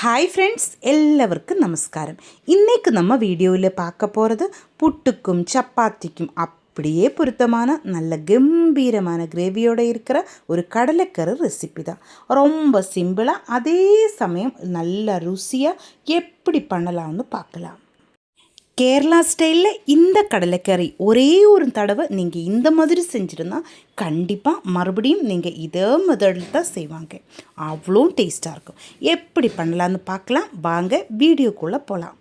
Hi friends, எல்லாருக்கும் நமஸ்காரம். இன்றைக்கு நம்ம வீடியோவில் பார்க்க போகிறது புட்டுக்கும் சப்பாத்திக்கும் அப்படியே பொருத்தமான நல்ல கம்பீரமான கிரேவியோடு இருக்கிற ஒரு கடலைக்கறி ரெசிபி தான். ரொம்ப சிம்பிளாக அதே சமயம் நல்ல ருசியாக எப்படி பண்ணலாம்னு பார்க்கலாம். கேரளா ஸ்டைலில் இந்த கடலைக்கறி ஒரே ஒரு தடவை நீங்கள் இந்த மாதிரி செஞ்சுருந்தா கண்டிப்பாக மறுபடியும் நீங்கள் இதே மெத்தடில் தான் செய்வாங்க. அவ்வளோ டேஸ்ட்டாக இருக்கும். எப்படி பண்ணலான்னு பார்க்கலாம் வாங்க, வீடியோக்குள்ளே போகலாம்.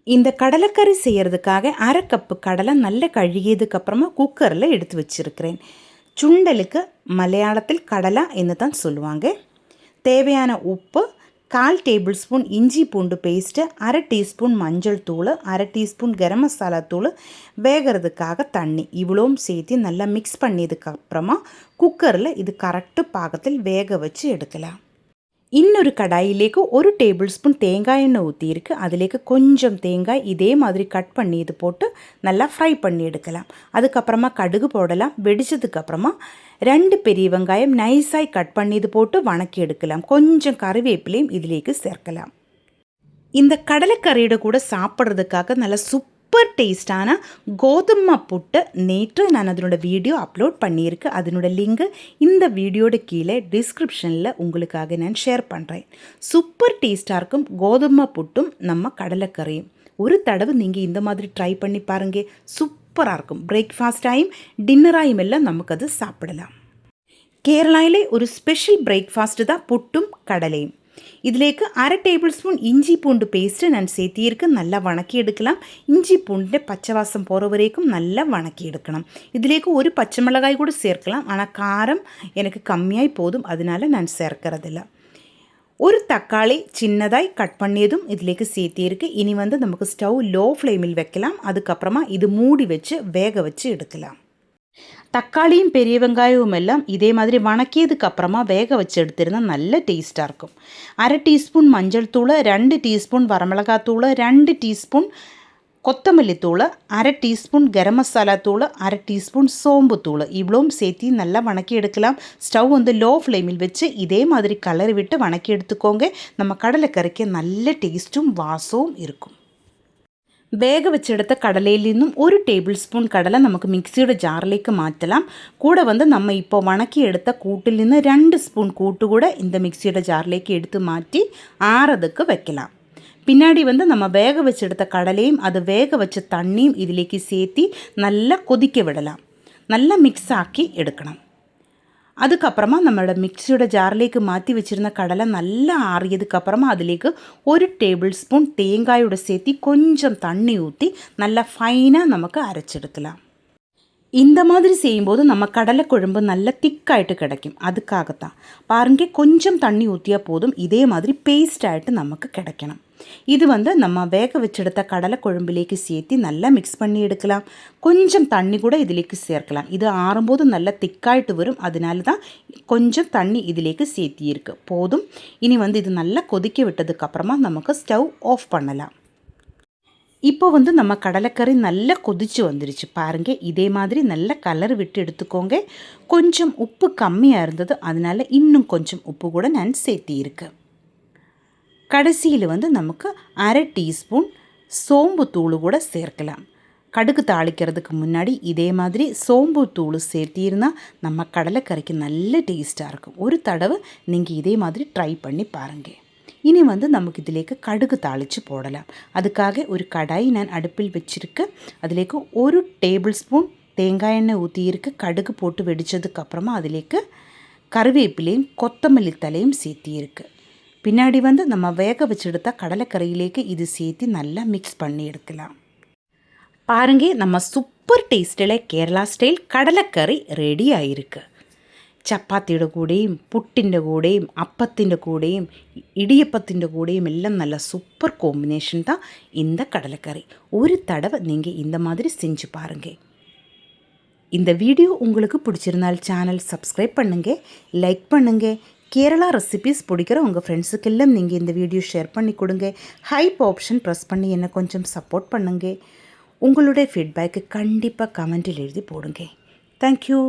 இந்த கடலைக்கறி செய்கிறதுக்காக அரை கப்பு கடலை நல்லா கழுகியதுக்கப்புறமா குக்கரில் எடுத்து வச்சுருக்கிறேன். சுண்டலுக்கு மலையாளத்தில் கடலை என்று தான் சொல்லுவாங்க. தேவையான உப்பு, 1/4 டேபிள் ஸ்பூன் இஞ்சி பூண்டு பேஸ்ட்டு, அரை டீஸ்பூன் மஞ்சள் தூள், அரை டீஸ்பூன் கரம் மசாலா தூள், வேகிறதுக்காக தண்ணி, இவ்வளோவும் சேர்த்து நல்லா மிக்ஸ் பண்ணியதுக்கப்புறமா குக்கரில் இது கரெக்டு பாகத்தில் வேக வச்சு எடுக்கலாம். இன்னொரு கடாயிலேக்கு 1 டேபிள் ஸ்பூன் தேங்காய் எண்ணெய் ஊற்றிருக்கு. அதிலேக்கு கொஞ்சம் தேங்காய் இதே மாதிரி கட் பண்ணி இது போட்டு நல்லா ஃப்ரை பண்ணி எடுக்கலாம். அதுக்கப்புறமா கடுகு போடலாம். வெடிச்சதுக்கப்புறமா 2 பெரிய வெங்காயம் நைஸாய் கட் பண்ணி இது போட்டு வணக்கி எடுக்கலாம். கொஞ்சம் கறிவேப்பிலையும் இதிலேக்கு சேர்க்கலாம். இந்த கடலைக்கறியோட கூட சாப்பிட்றதுக்காக நல்லா சூப்பர் டேஸ்டான கோதுமை புட்டு நேற்று நான் அதனோட வீடியோ அப்லோட் பண்ணியிருக்கேன். அதனோட லிங்கு இந்த வீடியோட கீழே டிஸ்கிரிப்ஷனில் உங்களுக்காக நான் ஷேர் பண்ணுறேன். சூப்பர் டேஸ்ட்டாக இருக்கும் கோதுமை புட்டும் நம்ம கடலைக்கறியும். ஒரு தடவை நீங்கள் இந்த மாதிரி ட்ரை பண்ணி பாருங்கள், சூப்பராக இருக்கும். பிரேக்ஃபாஸ்டாயும் டின்னராயும் எல்லாம் நமக்கு அது சாப்பிடலாம். கேரளாவிலே ஒரு ஸ்பெஷல் பிரேக்ஃபாஸ்ட்டு தான் புட்டும் கடலையும். இதிலேக்கு அரை டேபிள் ஸ்பூன் இஞ்சி பூண்டு பேஸ்ட்டு நான் சேர்த்தியிருக்கு. நல்லா வணக்கி எடுக்கலாம். இஞ்சி பூண்டு பச்சை வாசம் போகிற வரைக்கும் நல்லா வணக்கி எடுக்கணும். இதிலேக்கு ஒரு பச்சை மிளகாய் கூட சேர்க்கலாம். ஆனால் காரம் எனக்கு கம்மியாய் போதும், அதனால நான் சேர்க்கறதில்ல. ஒரு தக்காளி சின்னதாய் கட் பண்ணியதும் இதிலேக்கு சேர்த்தியிருக்கு. இனி நமக்கு ஸ்டவ் லோ ஃப்ளேமில் வைக்கலாம். அதுக்கப்புறமா இது மூடி வச்சு வேக வச்சு எடுக்கலாம். தக்காளியும் பெரிய வெங்காயமும் எல்லாம் இதே மாதிரி வணக்கியதுக்கு அப்புறமா வேக வச்சு எடுத்திருந்தால் நல்ல டேஸ்ட்டாக இருக்கும். அரை டீஸ்பூன் மஞ்சள் தூள், 2 டீஸ்பூன் வரமிளகாத்தூள், 2 டீஸ்பூன் கொத்தமல்லி தூள், அரை டீஸ்பூன் கரம் மசாலா தூள், அரை டீஸ்பூன் சோம்பு தூள், இவ்வளவும் சேர்த்து நல்லா வணக்கி எடுக்கலாம். ஸ்டவ் லோ ஃப்ளேமில் வச்சு இதே மாதிரி கலரி விட்டு வணக்கி எடுத்துக்கோங்க. நம்ம கடலைக்கறிக்கு நல்ல டேஸ்ட்டும் வாசமும் இருக்கும். வேக வச்செடுத்த கடலையிலிருந்தும் 1 டேபிள் ஸ்பூன் கடலை நமக்கு மிக்சியோட ஜார்லேக்கு மாற்றலாம். கூட நம்ம இப்போ வணக்கி எடுத்த கூட்டிலிருந்து 2 ஸ்பூன் கூட்டு கூட இந்த மிக்சியோட ஜார்லேக்கு எடுத்து மாற்றி ஆறதுக்கு வைக்கலாம். பின்னாடி நம்ம வேக வச்செடுத்த கடலையும் அது வேக வச்ச தண்ணியும் இதிலேக்கு சேர்த்து நல்லா கொதிக்க விடலாம். நல்லா மிக்ஸ் ஆக்கி எடுக்கணும். அதுக்கப்புறமா நம்மளோட மிக்சியோட ஜார்லேக்கு மாற்றி வச்சுருந்த கடலை நல்லா ஆறியதுக்கப்புறமா அதிலேக்கு 1 டேபிள் ஸ்பூன் தேங்காயோட சேர்த்து கொஞ்சம் தண்ணி ஊற்றி நல்லா ஃபைனாக நமக்கு அரைச்செடுக்கலாம். இந்த மாதிரி செய்யும்போது நம்ம கடலை குழம்பு நல்லா திக்காயிட்டு கிடைக்கும். அதுக்காகத்தான் பாருங்க, கொஞ்சம் தண்ணி ஊற்றியா போதும். இதே மாதிரி பேஸ்ட் ஆகிட்டு நமக்கு கிடைக்கணும். இது நம்ம வேக வச்செடுத்த கடலை குழம்புலேக்கு சேர்த்து நல்லா மிக்ஸ் பண்ணி எடுக்கலாம். கொஞ்சம் தண்ணி கூட இதிலேக்கு சேர்க்கலாம். இது ஆறும்போது நல்லா திக்காயிட்டு வரும். அதனால தான் கொஞ்சம் தண்ணி இதிலேக்கு சேர்த்தியிருக்கு. போதும். இனி இது நல்லா கொதிக்க விட்டதுக்கப்புறமா நமக்கு ஸ்டவ் ஆஃப் பண்ணலாம். இப்போ நம்ம கடலைக்கறி நல்லா கொதிச்சு வந்துருச்சு. பாருங்கள், இதே மாதிரி நல்ல கலர் விட்டு எடுத்துக்கோங்க. கொஞ்சம் உப்பு கம்மியாக இருந்தது, அதனால் இன்னும் கொஞ்சம் உப்பு கூட நான் சேர்த்தியிருக்கேன். கடைசியில் நமக்கு அரை டீஸ்பூன் சோம்பு தூள் கூட சேர்க்கலாம். கடுகு தாளிக்கிறதுக்கு முன்னாடி இதே மாதிரி சோம்பு தூள் சேர்த்திருந்தால் நம்ம கடலைக்கறிக்கு நல்ல டேஸ்ட்டாக இருக்கும். ஒரு தடவை நீங்கள் இதே மாதிரி ட்ரை பண்ணி பாருங்கள். இனி நமக்கு இதிலேக்கு கடுகு தாளித்து போடலாம். அதுக்காக ஒரு கடாய் நான் அடுப்பில் வச்சுருக்கு. அதிலேக்கு 1 டேபிள் ஸ்பூன் தேங்காய் எண்ணெய் ஊற்றியிருக்கு. கடுகு போட்டு வெடித்ததுக்கப்புறமா அதிலேக்கு கருவேப்பிலையும் கொத்தமல்லி தலையும் சேர்த்தியிருக்கு. பின்னாடி நம்ம வேக வச்செடுத்த கடலைக்கறியிலேக்கு இது சேர்த்து நல்லா மிக்ஸ் பண்ணி எடுக்கலாம். பாருங்க, நம்ம சூப்பர் டேஸ்ட்டில் கேரளா ஸ்டைல் கடலைக்கறி ரெடி ஆகிருக்கு. ചപ്പാത്തിയുടെ കൂടെയും പുട്ടിൻ്റെ കൂടെയും അപ്പത്തിൻ്റെ കൂടെയും ഇടിയപ്പത്തിൻ്റെ കൂടെയും எல்லாம் நல்ல சூப்பர் காம்பினேஷன் தான் இந்த கடலைக்கறி. ஒரு தடவை நீங்கள் இந்த மாதிரி செஞ்சு பாருங்கள். இந்த வீடியோ உங்களுக்கு பிடிச்சிருந்தால் சேனல் சப்ஸ்கிரைப் பண்ணுங்கள், லைக் பண்ணுங்கள். கேரளா ரெசிபீஸ் பிடிக்கிற உங்கள் ஃப்ரெண்ட்ஸுக்கெல்லாம் நீங்கள் இந்த வீடியோ ஷேர் பண்ணி கொடுங்க. ஹைப் ஆப்ஷன் ப்ரெஸ் பண்ணி என்னை கொஞ்சம் சப்போர்ட் பண்ணுங்கள். உங்களுடைய ஃபீட்பேக்கு கண்டிப்பாக கமெண்ட்டில் எழுதி போடுங்க. தேங்க்யூ.